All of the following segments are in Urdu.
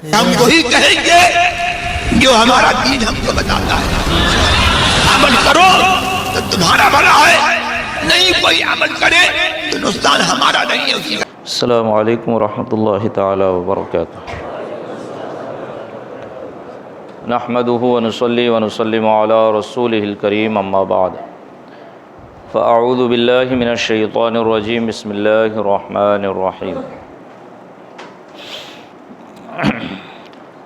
ہم وہی کہیں گے جو ہمارا دین ہم کو بتاتا ہے۔ عمل کرو تو تمہارا بھلا ہے، نہیں کوئی عمل کرے تو نقصان ہمارا نہیں ہے اسی کا۔ السلام علیکم ورحمۃ اللہ تعالی وبرکاتہ۔ نحمده ونصلي ونسلم على رسوله الكريم اما بعد فاعوذ باللہ من الشیطان الرجیم بسم اللہ الرحمن الرحیم۔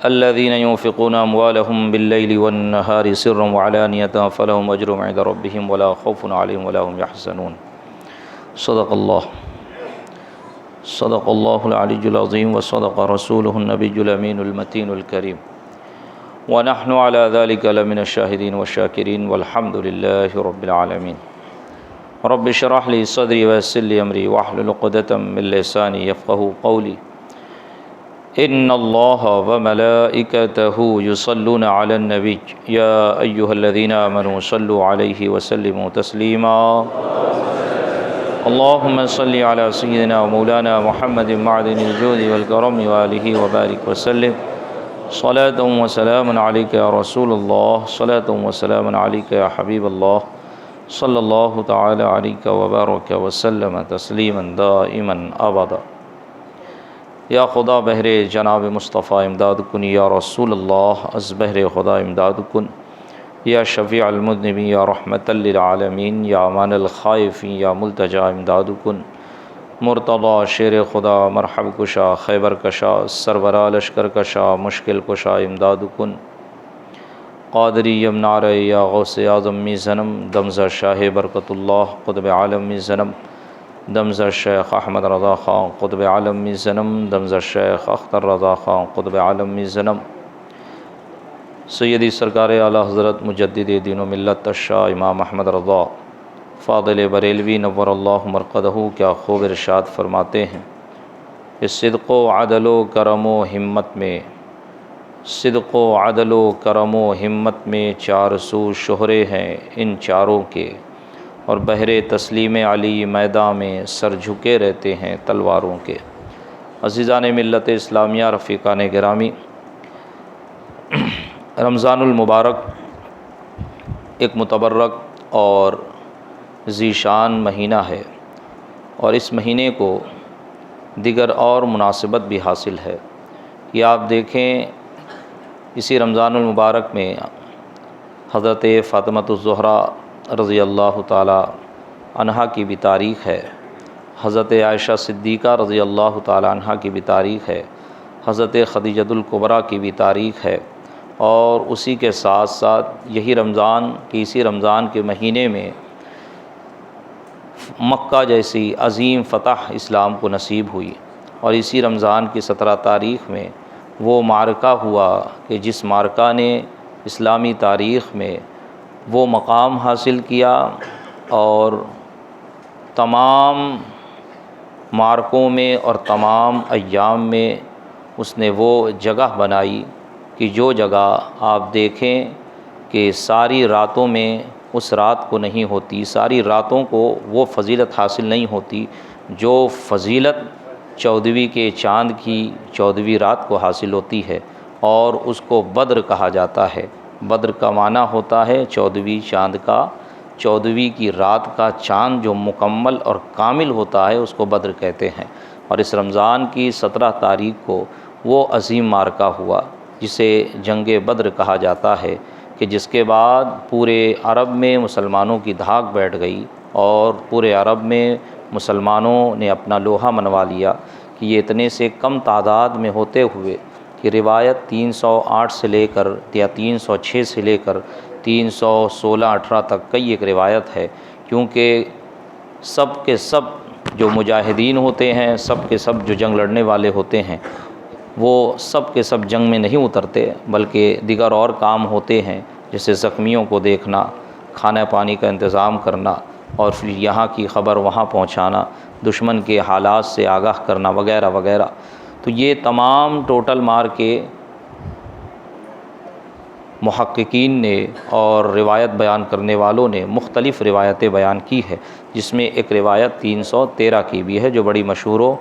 الذين ينفقون اموالهم بالليل والنهار سرا وعلانية فلهم اجر عند ربهم ولا خوف عليهم ولا هم يحزنون۔ صدق الله العلي العظيم وصدق رسوله النبي الأمين المتين الكريم ونحن على ذلك لمن الشاهدين والشاكرين والحمد لله رب العالمين۔ رب اشرح لي صدري ويسر لي أمري واحلل عقدة من لساني يفقهوا قولي۔ إن الله وملائكته يصلون على النبي يا أيها الذين آمنوا صلوا عليه وسلموا تسليما۔ اللهم صل على سيدنا ومولانا محمد معدن الجود والكرم وآله وبارك وسلم صلاة وسلام عليك يا رسول الله، صلاة وسلام عليك يا حبيب الله، صلى الله تعالى عليك وبارك وسلم تسليما دائما أبدا۔ یا خدا بہر جناب مصطفیٰ امداد کن، یا رسول اللہ از بہر خدا امداد کن، یا شفیع المذنبین یا رحمت للعالمین، یا امان الخائفین یا ملتجا امداد کن۔ مرتضی شیر خدا مرحب کشا خیبر کشا سربراہ لشکر کشا مشکل کشا امداد کن۔ قادری یمنار یا غوث اعظم می زنم دمزہ شاہ برکت اللہ قطب عالم می زنم، دمزہ شیخ احمد رضا خان قطب عالم می زنم، دمزہ شیخ اختر رضا خان قطب عالم می زنم۔ سیدی سرکار اعلیٰ حضرت مجدد دین و ملت الشاہ امام احمد رضا فاضل بریلوی نور اللہ مرقدہ کیا خوب ارشاد فرماتے ہیں کہ صدق و عدل و کرم و ہمت میں، صدق و عدل و کرم و ہمت میں چار سو شہرے ہیں ان چاروں کے، اور بحر تسلیم علی میدان میں سر جھکے رہتے ہیں تلواروں کے۔ عزیزان ملت اسلامیہ، رفیقان گرامی، رمضان المبارک ایک متبرک اور ذیشان مہینہ ہے، اور اس مہینے کو دیگر اور مناسبت بھی حاصل ہے کہ آپ دیکھیں اسی رمضان المبارک میں حضرت فاطمۃ الزہرا رضی اللہ تعالی عنہا کی بھی تاریخ ہے، حضرت عائشہ صدیقہ رضی اللہ تعالی عنہا کی بھی تاریخ ہے، حضرت خدیجۃ الکبریٰ کی بھی تاریخ ہے، اور اسی کے ساتھ ساتھ یہی رمضان کی اسی رمضان کے مہینے میں مکہ جیسی عظیم فتح اسلام کو نصیب ہوئی، اور اسی رمضان کی 17 تاریخ میں وہ معرکہ ہوا کہ جس معرکہ نے اسلامی تاریخ میں وہ مقام حاصل کیا، اور تمام معرکوں میں اور تمام ایام میں اس نے وہ جگہ بنائی کہ جو جگہ آپ دیکھیں کہ ساری راتوں میں اس رات کو نہیں ہوتی، ساری راتوں کو وہ فضیلت حاصل نہیں ہوتی جو فضیلت 14ویں کے چاند کی 14ویں رات کو حاصل ہوتی ہے، اور اس کو بدر کہا جاتا ہے۔ بدر کا معنی ہوتا ہے 14ویں چاند کا، 14ویں کی رات کا چاند جو مکمل اور کامل ہوتا ہے اس کو بدر کہتے ہیں۔ اور اس رمضان کی 17 تاریخ کو وہ عظیم معرکہ ہوا جسے جنگ بدر کہا جاتا ہے، کہ جس کے بعد پورے عرب میں مسلمانوں کی دھاک بیٹھ گئی، اور پورے عرب میں مسلمانوں نے اپنا لوہا منوا لیا کہ یہ اتنے سے کم تعداد میں ہوتے ہوئے کہ روایت 308 سے لے کر یا 306 سے لے کر 316-18 تک کئی ایک روایت ہے، کیونکہ سب کے سب جو مجاہدین ہوتے ہیں، سب کے سب جو جنگ لڑنے والے ہوتے ہیں، وہ سب کے سب جنگ میں نہیں اترتے، بلکہ دیگر اور کام ہوتے ہیں، جیسے زخمیوں کو دیکھنا، کھانا پانی کا انتظام کرنا، اور پھر یہاں کی خبر وہاں پہنچانا، دشمن کے حالات سے آگاہ کرنا وغیرہ وغیرہ۔ تو یہ تمام ٹوٹل مار کے محققین نے اور روایت بیان کرنے والوں نے مختلف روایتیں بیان کی ہے، جس میں ایک روایت 313 کی بھی ہے جو بڑی مشہور و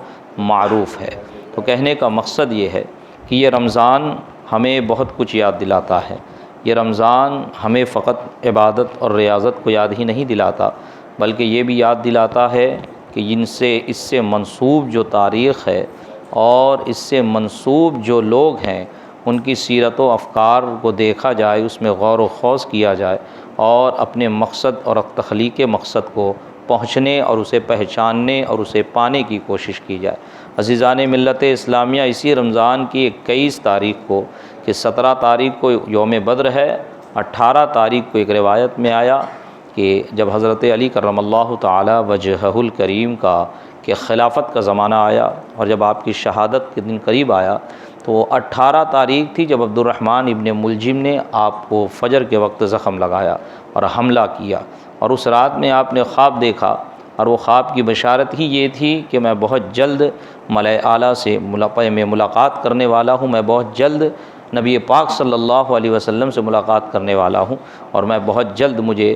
معروف ہے۔ تو کہنے کا مقصد یہ ہے کہ یہ رمضان ہمیں بہت کچھ یاد دلاتا ہے۔ یہ رمضان ہمیں فقط عبادت اور ریاضت کو یاد ہی نہیں دلاتا، بلکہ یہ بھی یاد دلاتا ہے کہ اس سے منسوب جو تاریخ ہے اور اس سے منسوب جو لوگ ہیں ان کی سیرت و افکار کو دیکھا جائے، اس میں غور و خوض کیا جائے اور اپنے مقصد اور تخلیق مقصد کو پہنچنے اور اسے پہچاننے اور اسے پانے کی کوشش کی جائے۔ عزیزان ملت اسلامیہ، اسی رمضان کی 21 تاریخ کو کہ 17 تاریخ کو یوم بدر ہے، 18 تاریخ کو ایک روایت میں آیا کہ جب حضرت علی کرم اللہ تعالی وجہہ الکریم کا کہ خلافت کا زمانہ آیا اور جب آپ کی شہادت کے دن قریب آیا، تو 18 تاریخ تھی جب عبد الرحمن ابن ملجم نے آپ کو فجر کے وقت زخم لگایا اور حملہ کیا، اور اس رات میں آپ نے خواب دیکھا، اور وہ خواب کی بشارت ہی یہ تھی کہ میں بہت جلد ملائے اعلیٰ سے ملاقات کرنے والا ہوں، میں بہت جلد نبی پاک صلی اللہ علیہ وسلم سے ملاقات کرنے والا ہوں، اور میں بہت جلد مجھے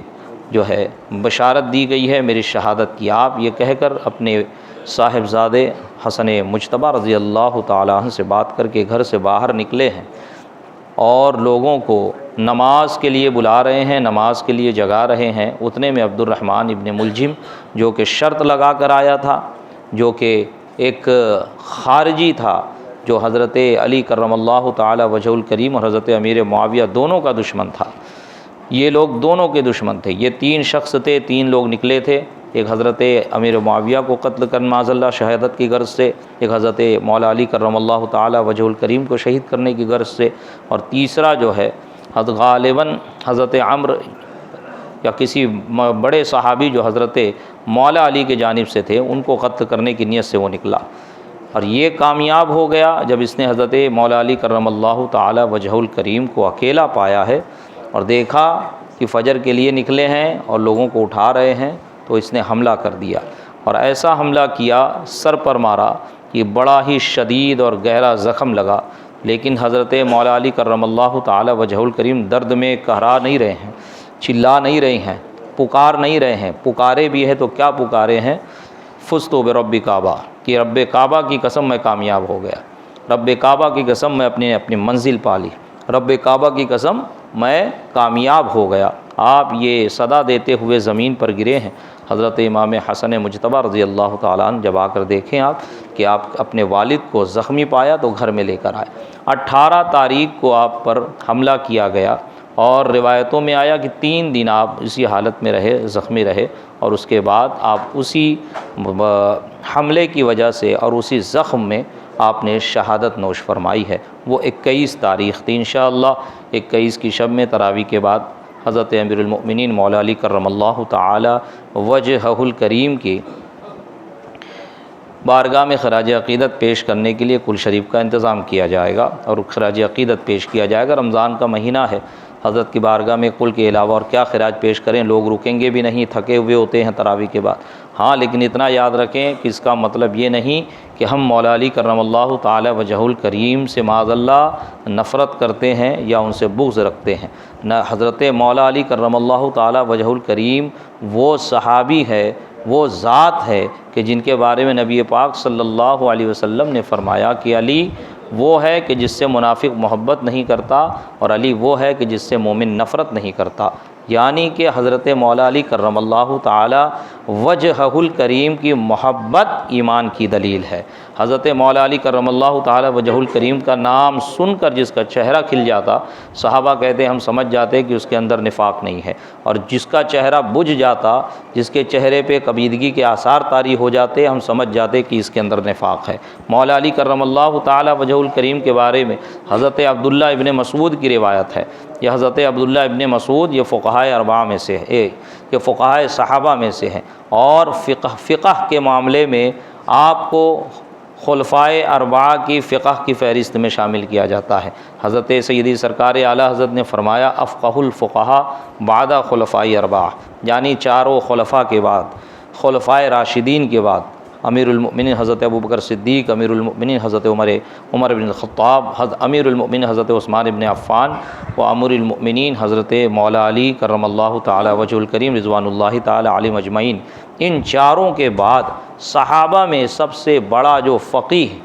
جو ہے بشارت دی گئی ہے میری شہادت کی۔ آپ یہ کہہ کر اپنے صاحبزادے حسن مجتبیٰ رضی اللہ تعالیٰ عنہ سے بات کر کے گھر سے باہر نکلے ہیں اور لوگوں کو نماز کے لیے بلا رہے ہیں، نماز کے لیے جگا رہے ہیں۔ اتنے میں عبد الرحمن ابن ملجم جو کہ شرط لگا کر آیا تھا، جو کہ ایک خارجی تھا، جو حضرت علی کرم اللہ تعالی وجہ الکریم اور حضرت امیر معاویہ دونوں کا دشمن تھا، یہ لوگ دونوں کے دشمن تھے۔ یہ 3 شخص تھے، 3 لوگ نکلے تھے، ایک حضرت امیر معاویہ کو قتل کرنے معاذ اللہ شہادت کی غرض سے، ایک حضرت مولا علی کرم اللہ تعالی وجہ الکریم کو شہید کرنے کی غرض سے، اور تیسرا جو ہے غالباً حضرت عمرو یا کسی بڑے صحابی جو حضرت مولا علی کے جانب سے تھے ان کو قتل کرنے کی نیت سے وہ نکلا، اور یہ کامیاب ہو گیا جب اس نے حضرت مولا علی کرم اللہ تعالی وجہ الکریم کو اکیلا پایا ہے اور دیکھا کہ فجر کے لیے نکلے ہیں اور لوگوں کو اٹھا رہے ہیں، تو اس نے حملہ کر دیا، اور ایسا حملہ کیا، سر پر مارا کہ بڑا ہی شدید اور گہرا زخم لگا، لیکن حضرت مولا علی کرم اللہ تعالی وجہ الکریم درد میں قہرا نہیں رہے ہیں، چلا نہیں رہے ہیں، پکار نہیں رہے ہیں، پکارے بھی ہے تو کیا پکارے ہیں؟ فزت برب کعبہ، کہ رب کعبہ کی قسم میں کامیاب ہو گیا، رب کعبہ کی قسم میں اپنی منزل پا لی، رب کعبہ کی قسم میں کامیاب ہو گیا۔ آپ یہ صدا دیتے ہوئے زمین پر گرے ہیں۔ حضرت امام حسن مجتبیٰ رضی اللہ تعالیٰ عنہ جب آ کر دیکھیں آپ کہ آپ اپنے والد کو زخمی پایا تو گھر میں لے کر آئے۔ 18 تاریخ کو آپ پر حملہ کیا گیا، اور روایتوں میں آیا کہ 3 دن آپ اسی حالت میں رہے، زخمی رہے، اور اس کے بعد آپ اسی حملے کی وجہ سے اور اسی زخم میں آپ نے شہادت نوش فرمائی ہے۔ وہ 21 تاریخ تھی، انشاءاللہ 21 کی شب میں تراویح کے بعد حضرت امیر المؤمنین مولا علی کرم اللہ تعالی وجہہ الکریم کی بارگاہ میں خراج عقیدت پیش کرنے کے لیے کل شریف کا انتظام کیا جائے گا اور خراج عقیدت پیش کیا جائے گا۔ رمضان کا مہینہ ہے، حضرت کی بارگاہ میں کل کے علاوہ اور کیا خراج پیش کریں، لوگ رکیں گے بھی نہیں، تھکے ہوئے ہوتے ہیں تراویح کے بعد۔ ہاں، لیکن اتنا یاد رکھیں کہ اس کا مطلب یہ نہیں کہ ہم مولا علی کرم اللہ تعالی وجہ الکریم سے معاذ اللہ نفرت کرتے ہیں یا ان سے بغض رکھتے ہیں۔ نہ، حضرت مولا علی کرم اللہ تعالی وجہ الکریم وہ صحابی ہے، وہ ذات ہے کہ جن کے بارے میں نبی پاک صلی اللہ علیہ وسلم نے فرمایا کہ علی وہ ہے کہ جس سے منافق محبت نہیں کرتا، اور علی وہ ہے کہ جس سے مومن نفرت نہیں کرتا، یعنی کہ حضرت مولا علی کرم اللہ تعالی وجہ الکریم کی محبت ایمان کی دلیل ہے۔ حضرت مولا علی کرم اللہ تعالی وجہ الکریم کا نام سن کر جس کا چہرہ کھل جاتا، صحابہ کہتے ہم سمجھ جاتے کہ اس کے اندر نفاق نہیں ہے، اور جس کا چہرہ بجھ جاتا، جس کے چہرے پہ کبیدگی کے آثار طاری ہو جاتے، ہم سمجھ جاتے کہ اس کے اندر نفاق ہے۔ مولا علی کرم اللہ تعالی وجہ الکریم کے بارے میں حضرت عبداللہ ابن مسعود کی روایت ہے۔ یہ حضرت عبداللہ ابن مسعود یہ فقہائے اربعہ میں سے ہے، یہ فقہائے صحابہ میں سے ہیں، اور فقہ کے معاملے میں آپ کو خلفائے اربعہ کی فقہ کی فہرست میں شامل کیا جاتا ہے۔ حضرت سیدی سرکار اعلیٰ حضرت نے فرمایا افقہ الفقہاء بعد خلفاء اربعہ، یعنی چاروں خلفاء کے بعد، خلفائے راشدین کے بعد امیر المؤمنین حضرت ابوبکر صدیق، امیر المؤمنین حضرت عمر بن الخطاب، امیر المؤمنین حضرت عثمان بن عفان، و امیر المؤمنین حضرت مولا علی کرم اللہ تعالی وجہ الکریم رضوان اللہ تعالی علیہم اجمعین، ان چاروں کے بعد صحابہ میں سب سے بڑا جو فقیہ،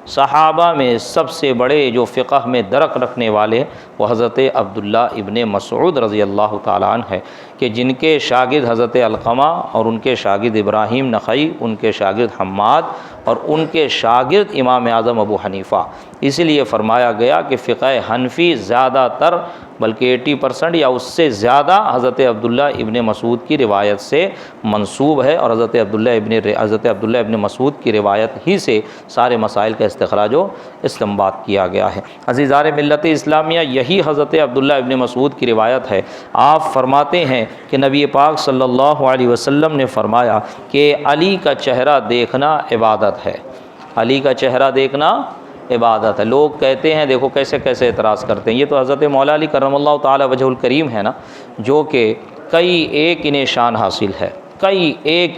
صحابہ میں سب سے بڑے جو فقہ میں درک رکھنے والے وہ حضرت عبداللہ ابن مسعود رضی اللہ تعالیٰ عنہ ہے، کہ جن کے شاگرد حضرت علقمہ اور ان کے شاگرد ابراہیم نخعی، ان کے شاگرد حماد اور ان کے شاگرد امام اعظم ابو حنیفہ۔ اسی لیے فرمایا گیا کہ فقہ حنفی زیادہ تر بلکہ 80% یا اس سے زیادہ حضرت عبداللہ ابن مسعود کی روایت سے منسوب ہے، اور حضرت عبداللہ ابن مسعود کی روایت ہی سے سارے مسائل کا استخراج و استنباط کیا گیا ہے۔ عزیزان ملت اسلامیہ، یہی حضرت عبداللہ ابن مسعود کی روایت ہے۔ آپ فرماتے ہیں کہ نبی پاک صلی اللہ علیہ وسلم نے فرمایا کہ علی کا چہرہ دیکھنا عبادت ہے، علی کا چہرہ دیکھنا عبادت ہے۔ لوگ کہتے ہیں، دیکھو کیسے کیسے اعتراض کرتے ہیں، یہ تو حضرت مولا علی کرم اللہ تعالی وجہ الکریم ہے نا، جو کہ کئی ایک انہیں شان حاصل ہے، کئی ایک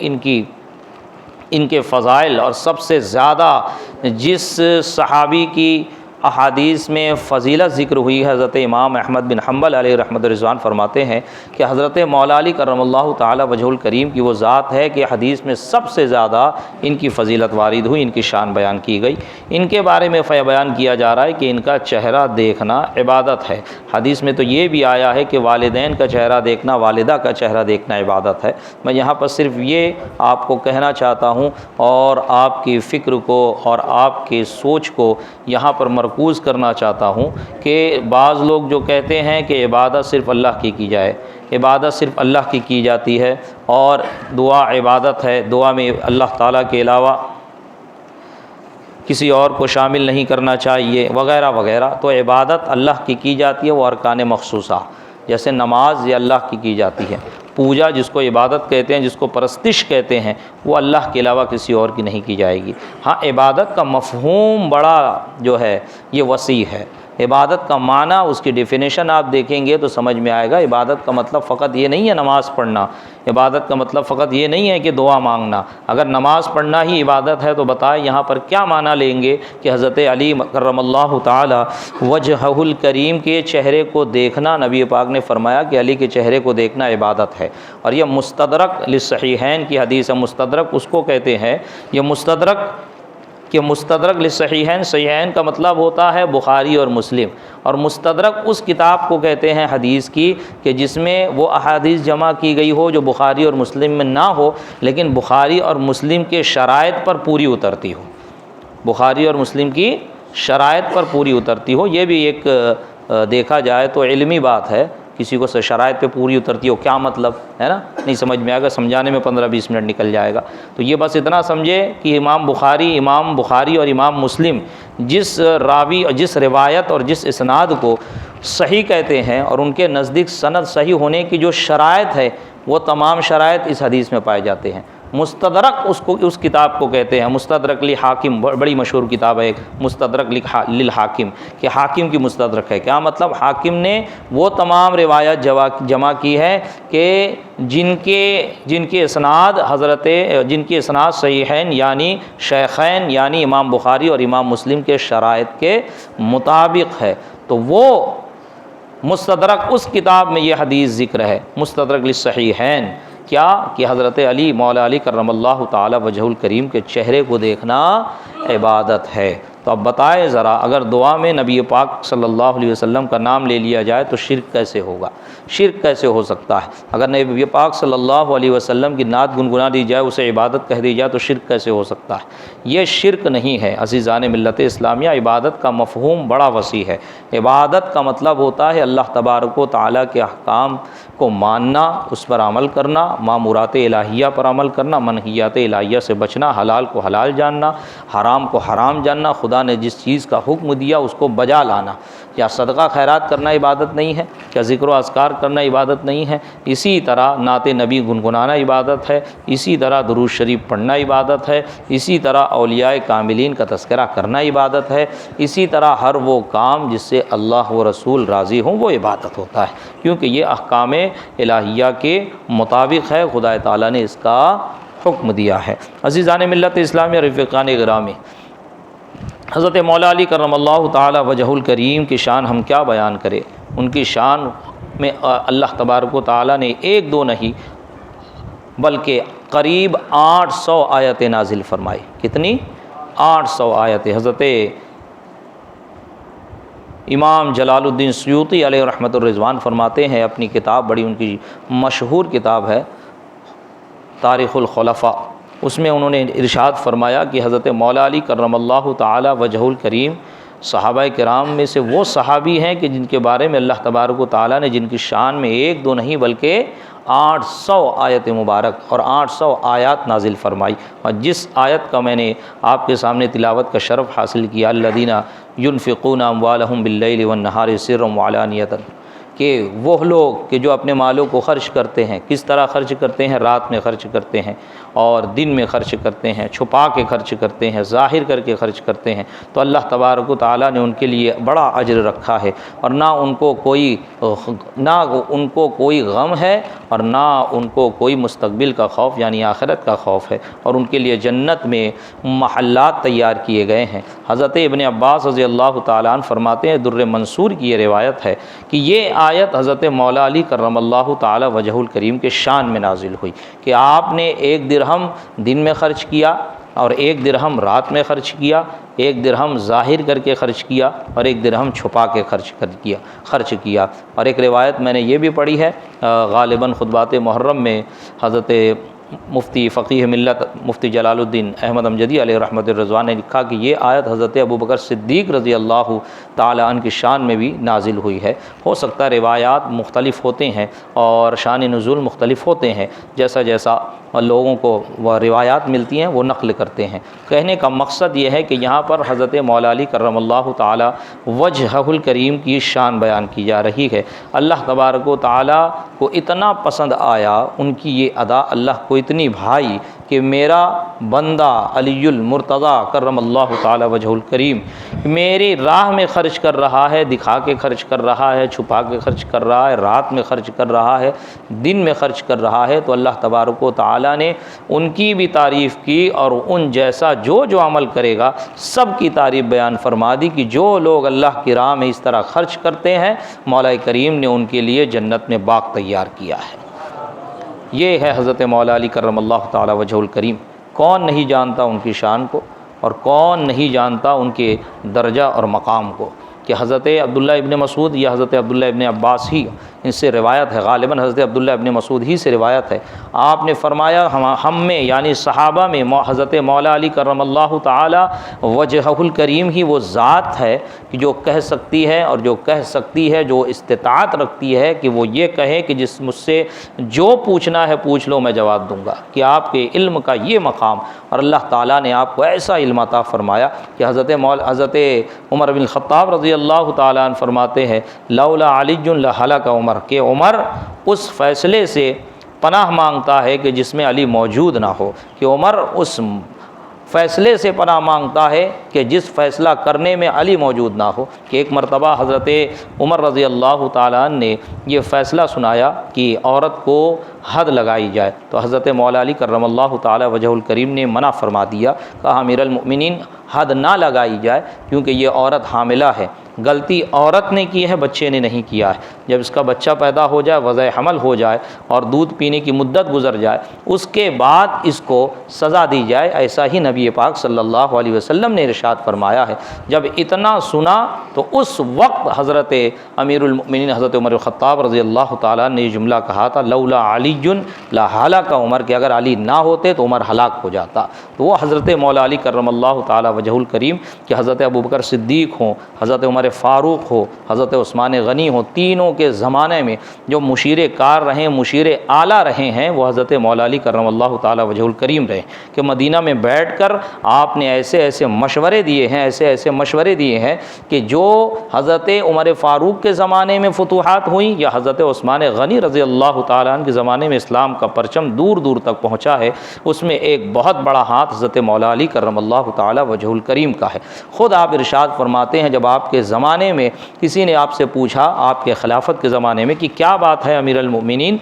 ان کے فضائل، اور سب سے زیادہ جس صحابی کی احادیث میں فضیلت ذکر ہوئی ہے، حضرت امام احمد بن حنبل علیہ رحمۃ رضوان فرماتے ہیں کہ حضرت مولا علی کرم اللہ تعالی وجہ الکریم کی وہ ذات ہے کہ حدیث میں سب سے زیادہ ان کی فضیلت وارد ہوئی، ان کی شان بیان کی گئی۔ ان کے بارے میں بیان کیا جا رہا ہے کہ ان کا چہرہ دیکھنا عبادت ہے۔ حدیث میں تو یہ بھی آیا ہے کہ والدین کا چہرہ دیکھنا، والدہ کا چہرہ دیکھنا عبادت ہے۔ میں یہاں پر صرف یہ آپ کو کہنا چاہتا ہوں اور آپ کی فکر کو اور آپ کی سوچ کو یہاں پر مرکوز کرنا چاہتا ہوں کہ بعض لوگ جو کہتے ہیں کہ عبادت صرف اللہ کی جائے، عبادت صرف اللہ کی جاتی ہے، اور دعا عبادت ہے، دعا میں اللہ تعالیٰ کے علاوہ کسی اور کو شامل نہیں کرنا چاہیے وغیرہ وغیرہ، تو عبادت اللہ کی جاتی ہے، وہ ارکان مخصوصہ، جیسے نماز یہ اللہ کی جاتی ہے، پوجا جس کو عبادت کہتے ہیں، جس کو پرستش کہتے ہیں، وہ اللہ کے علاوہ کسی اور کی نہیں کی جائے گی۔ ہاں عبادت کا مفہوم بڑا جو ہے یہ وسیع ہے، عبادت کا معنی، اس کی ڈیفینیشن آپ دیکھیں گے تو سمجھ میں آئے گا۔ عبادت کا مطلب فقط یہ نہیں ہے نماز پڑھنا، عبادت کا مطلب فقط یہ نہیں ہے کہ دعا مانگنا۔ اگر نماز پڑھنا ہی عبادت ہے تو بتائیں یہاں پر کیا معنی لیں گے کہ حضرت علی کرم اللہ تعالی وجہہ الکریم کے چہرے کو دیکھنا، نبی پاک نے فرمایا کہ علی کے چہرے کو دیکھنا عبادت ہے، اور یہ مستدرک للصحیحین کی حدیث ہے۔ مستدرک اس کو کہتے ہیں، یہ مستدرک کہ مستدرک للصحیحین، صحیحین کا مطلب ہوتا ہے بخاری اور مسلم، اور مستدرک اس کتاب کو کہتے ہیں حدیث کی کہ جس میں وہ احادیث جمع کی گئی ہو جو بخاری اور مسلم میں نہ ہو، لیکن بخاری اور مسلم کے شرائط پر پوری اترتی ہو، بخاری اور مسلم کی شرائط پر پوری اترتی ہو۔ یہ بھی ایک دیکھا جائے تو علمی بات ہے، کسی کو شرائط پہ پوری اترتی ہو کیا مطلب ہے نا، نہیں سمجھ میں آئے گا، سمجھانے میں 15-20 منٹ نکل جائے گا۔ تو یہ بس اتنا سمجھے کہ امام بخاری اور امام مسلم جس راوی اور جس روایت اور جس اسناد کو صحیح کہتے ہیں، اور ان کے نزدیک سند صحیح ہونے کی جو شرائط ہے وہ تمام شرائط اس حدیث میں پائے جاتے ہیں۔ مستدرک اس کتاب کو کہتے ہیں، مستدرک للحاکم، بڑی مشہور کتاب ہے ایک، مستدرک للحاکم، کہ حاکم کی مستدرک ہے۔ کیا مطلب؟ حاکم نے وہ تمام روایت جمع کی ہے کہ جن کے اسناد صحیحین یعنی شیخین یعنی امام بخاری اور امام مسلم کے شرائط کے مطابق ہے، تو وہ مستدرک اس کتاب میں یہ حدیث ذکر ہے، مستدرک للصحیحین، کیا کہ حضرت علی مولا علی کرم اللہ تعالی وجہ الکریم کے چہرے کو دیکھنا عبادت ہے۔ تو اب بتائیں ذرا، اگر دعا میں نبی پاک صلی اللہ علیہ وسلم کا نام لے لیا جائے تو شرک کیسے ہوگا؟ شرک کیسے ہو سکتا ہے؟ اگر نبی پاک صلی اللہ علیہ وسلم کی نعت گنگنا دی جائے، اسے عبادت کہہ دی جائے تو شرک کیسے ہو سکتا ہے؟ یہ شرک نہیں ہے عزیزان ملت اسلامیہ۔ عبادت کا مفہوم بڑا وسیع ہے۔ عبادت کا مطلب ہوتا ہے اللہ تبارک و تعالیٰ کے احکام کو ماننا، اس پر عمل کرنا، مامورات الہیہ پر عمل کرنا، منہیات الہیہ سے بچنا، حلال کو حلال جاننا، حرام کو حرام جاننا، خدا نے جس چیز کا حکم دیا اس کو بجا لانا۔ کیا صدقہ خیرات کرنا عبادت نہیں ہے؟ کیا ذکر و اذکار کرنا عبادت نہیں ہے؟ اسی طرح نعت نبی گنگنانا عبادت ہے، اسی طرح درود شریف پڑھنا عبادت ہے، اسی طرح اولیاء کاملین کا تذکرہ کرنا عبادت ہے، اسی طرح ہر وہ کام جس سے اللہ و رسول راضی ہوں وہ عبادت ہوتا ہے، کیونکہ یہ احکام الہیہ کے مطابق ہے، خدا تعالیٰ نے اس کا حکم دیا ہے۔ عزیزان ملت اسلامیہ، رفیقان گرامی، حضرت مولا علی کرم اللہ تعالی وجہ الکریم کی شان ہم کیا بیان کریں؟ ان کی شان میں اللہ تبارک و تعالیٰ نے ایک دو نہیں بلکہ قریب 800 آیتیں نازل فرمائی۔ کتنی؟ 800 آیتیں۔ حضرت امام جلال الدین سیوطی علیہ رحمۃ الرضوان فرماتے ہیں، اپنی کتاب بڑی ان کی مشہور کتاب ہے تاریخ الخلفاء، اس میں انہوں نے ارشاد فرمایا کہ حضرت مولا علی کرم اللہ تعالی وجہ الکریم صحابہ کرام میں سے وہ صحابی ہیں کہ جن کے بارے میں اللہ تبارک و تعالیٰ نے جن کی شان میں 1 2 نہیں بلکہ 800 آیت مبارک اور 800 آیات نازل فرمائی۔ اور جس آیت کا میں نے آپ کے سامنے تلاوت کا شرف حاصل کیا، الذین ينفقون اموالهم باللیل والنہار سرا وعلانیۃ، کہ وہ لوگ کہ جو اپنے مالوں کو خرچ کرتے ہیں، کس طرح خرچ کرتے ہیں؟ رات میں خرچ کرتے ہیں اور دن میں خرچ کرتے ہیں، چھپا کے خرچ کرتے ہیں، ظاہر کر کے خرچ کرتے ہیں، تو اللہ تبارک و تعالیٰ نے ان کے لیے بڑا اجر رکھا ہے، اور نہ ان کو کوئی غم ہے اور نہ ان کو کوئی مستقبل کا خوف یعنی آخرت کا خوف ہے، اور ان کے لیے جنت میں محلات تیار کیے گئے ہیں۔ حضرت ابن عباس رضی اللہ تعالیٰ عنہ فرماتے ہیں، در منصور کی یہ روایت ہے کہ یہ آیت حضرت مولا علی کرم اللہ تعالی وجہ الکریم کے شان میں نازل ہوئی کہ آپ نے 1 درہم دن میں خرچ کیا اور 1 درہم رات میں خرچ کیا، 1 درہم ظاہر کر کے خرچ کیا اور 1 درہم چھپا کے خرچ کیا۔ اور ایک روایت میں نے یہ بھی پڑھی ہے، غالباً خطبات محرم میں حضرت مفتی فقیہ ملت مفتی جلال الدین احمد امجدی علیہ رحمۃ الرضوان نے لکھا کہ یہ آیت حضرت ابوبکر صدیق رضی اللہ تعالی عنہ کی شان میں بھی نازل ہوئی ہے۔ ہو سکتا ہے روایات مختلف ہوتے ہیں اور شان نزول مختلف ہوتے ہیں، جیسا جیسا لوگوں کو وہ روایات ملتی ہیں وہ نقل کرتے ہیں۔ کہنے کا مقصد یہ ہے کہ یہاں پر حضرت مولا علی کرم اللہ تعالی وجہ الکریم کی شان بیان کی جا رہی ہے۔ اللہ تبارک و تعالی کو اتنا پسند آیا، ان کی یہ ادا اللہ کو اتنی بھائی کہ میرا بندہ علی المرتضیٰ کرم اللہ تعالی وجہ الکریم میری راہ میں خرچ کر رہا ہے، دکھا کے خرچ کر رہا ہے، چھپا کے خرچ کر رہا ہے، رات میں خرچ کر رہا ہے، دن میں خرچ کر رہا ہے، تو اللہ تبارک و تعالی نے ان کی بھی تعریف کی اور ان جیسا جو عمل کرے گا سب کی تعریف بیان فرما دی کہ جو لوگ اللہ کی راہ میں اس طرح خرچ کرتے ہیں مولا کریم نے ان کے لیے جنت میں باغ تیار کیا ہے۔ یہ ہے حضرت مولا علی کرم اللہ تعالی وجہ الکریم۔ کون نہیں جانتا ان کی شان کو، اور کون نہیں جانتا ان کے درجہ اور مقام کو، کہ حضرت عبداللہ ابن مسعود یا حضرت عبداللہ ابن عباس ہی ان سے روایت ہے، غالباً حضرت عبداللہ ابن مسعود ہی سے روایت ہے، آپ نے فرمایا ہم میں یعنی صحابہ میں حضرت مولا علی کرم اللہ تعالی وجہ الکریم ہی وہ ذات ہے کہ جو کہہ سکتی ہے اور جو کہہ سکتی ہے، جو استطاعت رکھتی ہے کہ وہ یہ کہے کہ جس مجھ سے جو پوچھنا ہے پوچھ لو میں جواب دوں گا، کہ آپ کے علم کا یہ مقام، اور اللہ تعالیٰ نے آپ کو ایسا علم عطا فرمایا کہ حضرت عمر بن الخطاب رضی اللہ تعالیٰ عنہ فرماتے ہیں لولا علی لہلک عمر، کہ عمر اس فیصلے سے پناہ مانگتا ہے کہ جس میں علی موجود نہ ہو، کہ عمر اس فیصلے سے پناہ مانگتا ہے کہ جس فیصلہ کرنے میں علی موجود نہ ہو۔ کہ ایک مرتبہ حضرت عمر رضی اللہ تعالیٰ عنہ نے یہ فیصلہ سنایا کہ عورت کو حد لگائی جائے، تو حضرت مولا علی کرم اللہ تعالی وجہ الکریم نے منع فرما دیا، کہا امیر المؤمنین حد نہ لگائی جائے کیونکہ یہ عورت حاملہ ہے، غلطی عورت نے کی ہے، بچے نے نہیں کیا ہے۔ جب اس کا بچہ پیدا ہو جائے، وضع حمل ہو جائے اور دودھ پینے کی مدت گزر جائے، اس کے بعد اس کو سزا دی جائے، ایسا ہی نبی پاک صلی اللہ علیہ وسلم نے ارشاد فرمایا ہے۔ جب اتنا سنا تو اس وقت حضرت امیر المؤمنین حضرت عمر الخطاب رضی اللہ تعالیٰ نے یہ جملہ کہا تھا لولا علی لہلک عمر، کہ اگر علی نہ ہوتے تو عمر ہلاک ہو جاتا۔ تو وہ حضرت مولا علی کرم اللہ تعالی وجہ الکریم کہ حضرت ابوبکر صدیق ہوں، حضرت عمر فاروق ہو، حضرت عثمان غنی ہو، تینوں کے زمانے میں جو مشیر کار رہے، مشیر اعلیٰ رہے ہیں، وہ حضرت مولا علی کرم اللہ تعالی وجہ الکریم رہے، کہ مدینہ میں بیٹھ کر آپ نے ایسے ایسے مشورے دیے ہیں کہ جو حضرت عمر فاروق کے زمانے میں فتوحات ہوئیں یا حضرت عثمان غنی رضی اللہ تعالیٰ عنہ کے زمانے میں اسلام کا پرچم دور دور تک پہنچا ہے، اس میں ایک بہت بڑا ہاتھ حضرت مولا علی کرم اللہ تعالی وجہ الکریم کا ہے۔ خود آپ ارشاد فرماتے ہیں جب آپ کے زمانے میں کسی نے آپ سے پوچھا، آپ کے خلافت کے زمانے میں، کہ کیا بات ہے امیر المؤمنین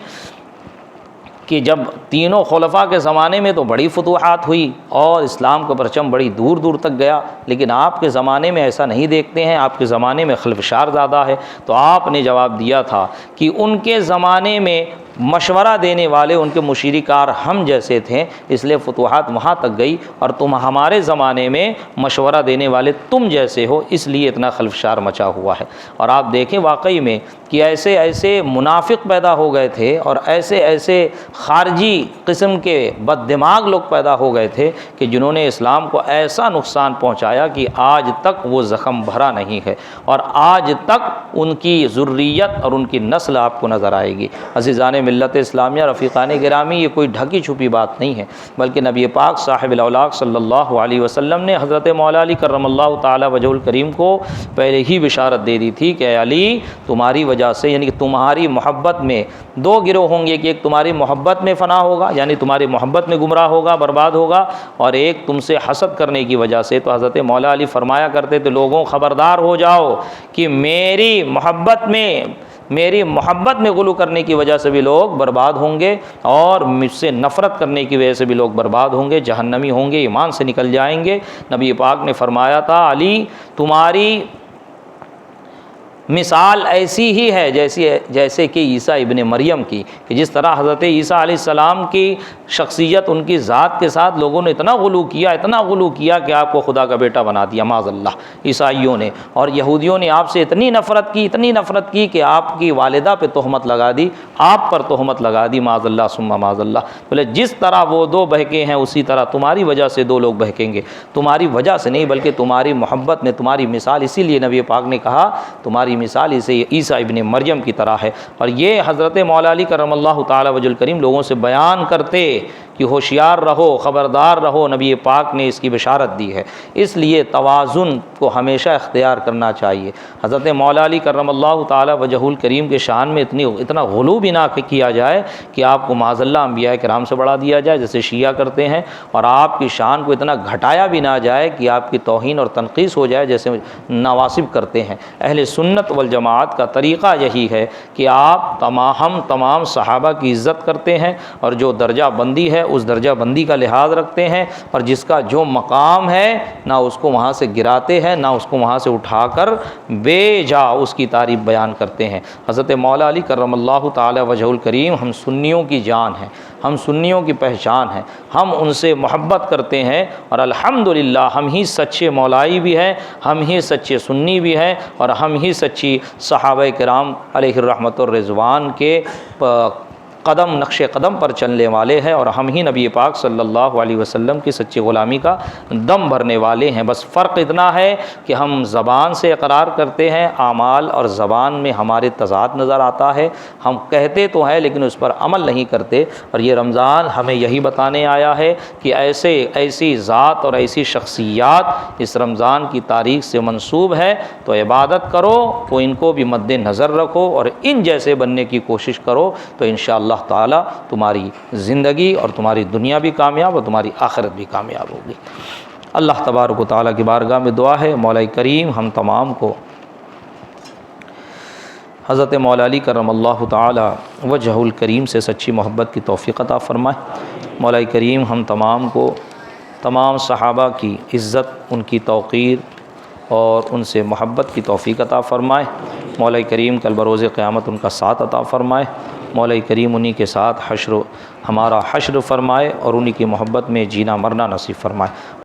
کہ جب تینوں خلفاء کے زمانے میں تو بڑی فتوحات ہوئی اور اسلام کا پرچم بڑی دور دور تک گیا، لیکن آپ کے زمانے میں ایسا نہیں دیکھتے ہیں، آپ کے زمانے میں خلفشار زیادہ ہے، تو آپ نے جواب دیا تھا کہ ان کے زمانے میں مشورہ دینے والے ان کے مشیرکار ہم جیسے تھے، اس لیے فتوحات وہاں تک گئی، اور تم ہمارے زمانے میں مشورہ دینے والے تم جیسے ہو، اس لیے اتنا خلفشار مچا ہوا ہے۔ اور آپ دیکھیں واقعی میں کہ ایسے ایسے منافق پیدا ہو گئے تھے، اور ایسے ایسے خارجی قسم کے بد دماغ لوگ پیدا ہو گئے تھے کہ جنہوں نے اسلام کو ایسا نقصان پہنچایا کہ آج تک وہ زخم بھرا نہیں ہے، اور آج تک ان کی ذریت اور ان کی نسل آپ کو نظر آئے گی۔ عزیزان ملت اسلامیہ، رفیقان گرامی، یہ کوئی ڈھکی چھپی بات نہیں ہے، بلکہ نبی پاک صاحب الاولاق صلی اللہ علیہ وسلم نے حضرت مولا علی کرم اللہ تعالی وجہ الکریم کو پہلے ہی بشارت دے دی تھی کہ اے علی، تمہاری وجہ سے، یعنی کہ تمہاری محبت میں دو گروہ ہوں گے، کہ ایک تمہاری محبت میں فنا ہوگا، یعنی تمہاری محبت میں گمراہ ہوگا، برباد ہوگا، اور ایک تم سے حسد کرنے کی وجہ سے۔ تو حضرت مولا علی فرمایا کرتے تھے، لوگوں خبردار ہو جاؤ کہ میری محبت میں غلو کرنے کی وجہ سے بھی لوگ برباد ہوں گے، اور مجھ سے نفرت کرنے کی وجہ سے بھی لوگ برباد ہوں گے، جہنمی ہوں گے، ایمان سے نکل جائیں گے۔ نبی پاک نے فرمایا تھا، علی تمہاری مثال ایسی ہی ہے جیسے کہ عیسیٰ ابن مریم کی، کہ جس طرح حضرت عیسیٰ علیہ السلام کی شخصیت، ان کی ذات کے ساتھ لوگوں نے اتنا غلو کیا کہ آپ کو خدا کا بیٹا بنا دیا معاذ اللہ، عیسائیوں نے، اور یہودیوں نے آپ سے اتنی نفرت کی کہ آپ کی والدہ پہ تہمت لگا دی، آپ پر تہمت لگا دی معاذ اللہ ثم معاذ اللہ۔ بولے جس طرح وہ دو بہکے ہیں، اسی طرح تمہاری وجہ سے دو لوگ بہکیں گے، تمہاری وجہ سے نہیں بلکہ تمہاری محبت میں تمہاری مثال، اسی لیے نبی پاک نے کہا تمہاری مثال اسے عیسیٰ ابن مریم کی طرح ہے۔ اور یہ حضرت مولا علی کرم اللہ تعالی وجہ الکریم لوگوں سے بیان کرتے کہ ہوشیار رہو، خبردار رہو، نبی پاک نے اس کی بشارت دی ہے۔ اس لیے توازن کو ہمیشہ اختیار کرنا چاہیے۔ حضرت مولا علی کرم اللہ تعالی وجہ الکریم کے شان میں اتنا غلو بھی نہ کیا جائے کہ آپ کو معاذ اللہ انبیاء کرام سے بڑھا دیا جائے جیسے شیعہ کرتے ہیں، اور آپ کی شان کو اتنا گھٹایا بھی نہ جائے کہ آپ کی توہین اور تنقیص ہو جائے جیسے نواسب کرتے ہیں۔ اہل سنت والجماعت کا طریقہ یہی ہے کہ ہم تمام صحابہ کی عزت کرتے ہیں، اور جو درجہ بندی ہے اس درجہ بندی کا لحاظ رکھتے ہیں، اور جس کا جو مقام ہے نہ اس کو وہاں سے گراتے ہیں، نہ اس کو وہاں سے اٹھا کر بے جا اس کی تعریف بیان کرتے ہیں۔ حضرت مولا علی کرم اللہ تعالی وجہ الکریم ہم سنیوں کی جان ہیں، ہم سنیوں کی پہچان ہیں، ہم ان سے محبت کرتے ہیں، اور الحمدللہ ہم ہی سچے مولائی بھی ہیں، ہم ہی سچے سنی بھی ہیں، اور ہم ہی سچی صحابہ کرام علیہ الرحمۃ الرضوان کے نقش قدم پر چلنے والے ہیں، اور ہم ہی نبی پاک صلی اللہ علیہ وسلم کی سچی غلامی کا دم بھرنے والے ہیں۔ بس فرق اتنا ہے کہ ہم زبان سے اقرار کرتے ہیں، اعمال اور زبان میں ہمارے تضاد نظر آتا ہے، ہم کہتے تو ہیں لیکن اس پر عمل نہیں کرتے۔ اور یہ رمضان ہمیں یہی بتانے آیا ہے کہ ایسی ذات اور ایسی شخصیات اس رمضان کی تاریخ سے منسوب ہے، تو عبادت کرو تو ان کو بھی مد نظر رکھو، اور ان جیسے بننے کی کوشش کرو، تو انشاءاللہ تعالی تمہاری زندگی اور تمہاری دنیا بھی کامیاب اور تمہاری آخرت بھی کامیاب ہوگی۔ اللہ تبارک و تعالیٰ کی بارگاہ میں دعا ہے، مولا کریم ہم تمام کو حضرت مولا علی کرم اللہ تعالی وجہ الکریم سے سچی محبت کی توفیق عطا فرمائے۔ مولا کریم ہم تمام کو تمام صحابہ کی عزت، ان کی توقیر اور ان سے محبت کی توفیق عطا فرمائے۔ مولا کریم کل بروز قیامت ان کا ساتھ عطا فرمائے۔ مولا کریم انہی کے ساتھ ہمارا حشر فرمائے، اور انہی کی محبت میں جینا مرنا نصیب فرمائے۔